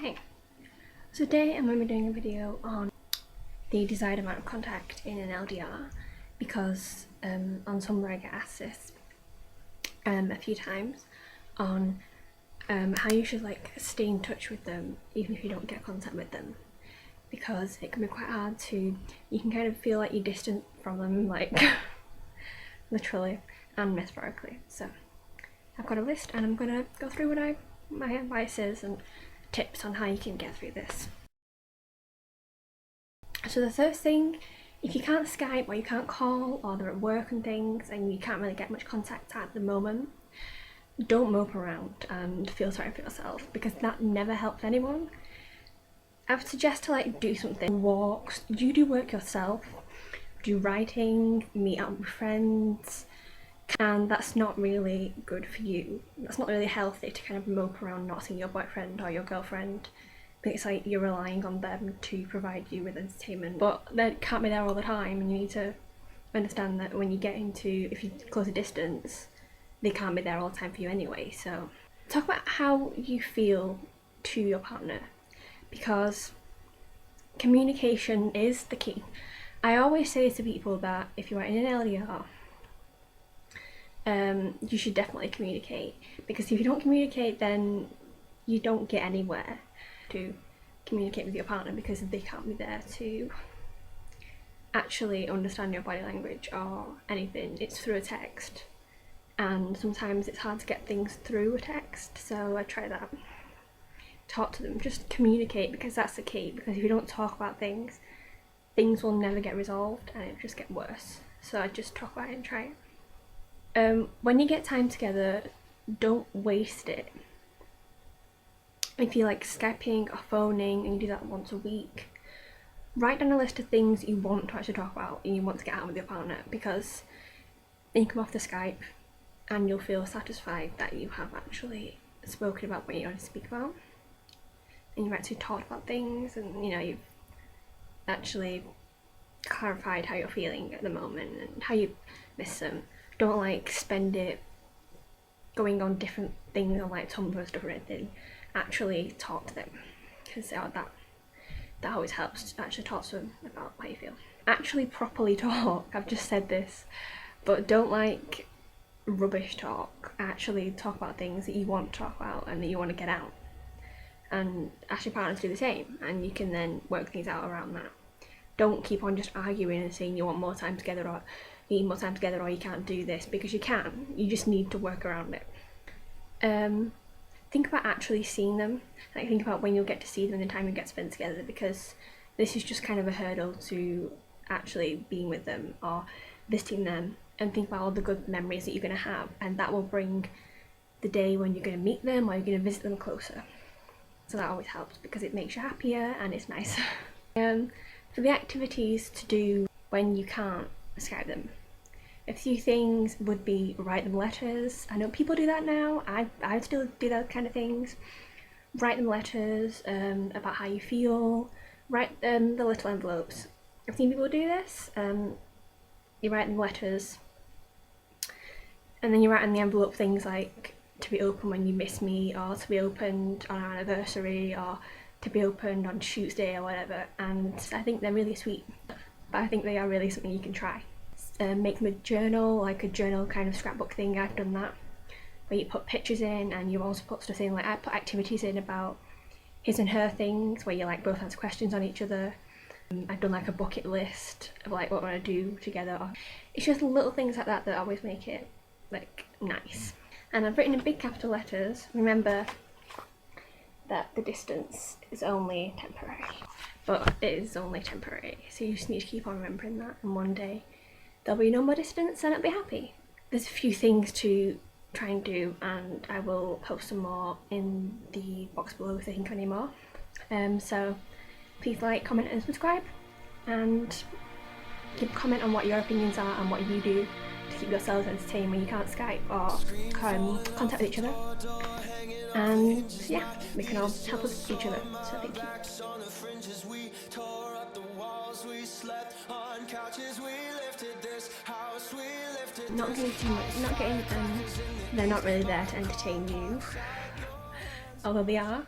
Hey, so today I'm going to be doing a video on the desired amount of contact in an LDR because on Tumblr I get asked this a few times on how you should stay in touch with them even if you don't get contact with them, because it can be quite hard to, you can kind of feel like you're distant from them, literally and metaphorically. So I've got a list and I'm going to go through what my advice is and tips on how you can get through this. So the first thing, if you can't Skype or you can't call or they're at work and things and you can't really get much contact at the moment, don't mope around and feel sorry for yourself, because that never helps anyone. I would suggest to do something, walks, you do work yourself, do writing, meet up with friends, and that's not really good for you. That's not really healthy to kind of mope around not seeing your boyfriend or your girlfriend. It's like you're relying on them to provide you with entertainment, but they can't be there all the time, and you need to understand that when you get into, if you close a distance, they can't be there all the time for you anyway. So talk about how you feel to your partner, because communication is the key. I always say to people that if you are in an LDR, you should definitely communicate, because if you don't communicate then you don't get anywhere to communicate with your partner, because they can't be there to actually understand your body language or anything. It's through a text, and sometimes it's hard to get things through a text, so I try that. Talk to them, just communicate, because that's the key, because if you don't talk about things, things will never get resolved and it'll just get worse. So I just talk about it and try it. When you get time together, don't waste it. If you like Skyping or phoning and you do that once a week, write down a list of things you want to actually talk about and you want to get out with your partner, because then you come off the Skype and you'll feel satisfied that you have actually spoken about what you want to speak about, and you've actually talked about things, and you've actually clarified how you're feeling at the moment and how you miss them. Don't spend it going on different things on Tumblr stuff or anything. Actually talk to them, because that always helps to actually talk to them about how you feel. Actually properly talk. I've just said this, but don't rubbish talk. Actually talk about things that you want to talk about and that you want to get out, and ask your partner to do the same, and you can then work things out around that. Don't keep on just arguing and saying you want more time together or you need more time together or you can't do this, because you can. You just need to work around it. Think about actually seeing them. Think about when you'll get to see them and the time you get spent together, because this is just kind of a hurdle to actually being with them or visiting them. And think about all the good memories that you're going to have, and that will bring the day when you're going to meet them or you're going to visit them closer. So that always helps, because it makes you happier and it's nicer. For the activities to do when you can't Skype them, a few things would be write them letters. I know people do that now. I still do those kind of things. Write them letters about how you feel. Write the little envelopes. I've seen people do this. You write them letters, and then you write in the envelope things like to be opened when you miss me, or to be opened on our anniversary, or to be opened on Tuesday or whatever. And I think they're really sweet, but I think they are really something you can try. Make them a journal, a journal kind of scrapbook thing. I've done that, where you put pictures in and you also put stuff in, I put activities in about his and her things, where you both answer questions on each other. I've done a bucket list of what we want to do together. It's just little things like that that always make it nice. And I've written in big capital letters, remember that the distance is only temporary, but it is only temporary, so you just need to keep on remembering that, and one day there'll be no more distance and I'll be happy. There's a few things to try and do, and I will post some more in the box below if I think of any more. So please like, comment and subscribe, and comment on what your opinions are and what you do to keep yourselves entertained when you can't Skype or contact with each other. And yeah, we can all help us each other, so thank you. Not getting too much, they're not really there to entertain you, although they are.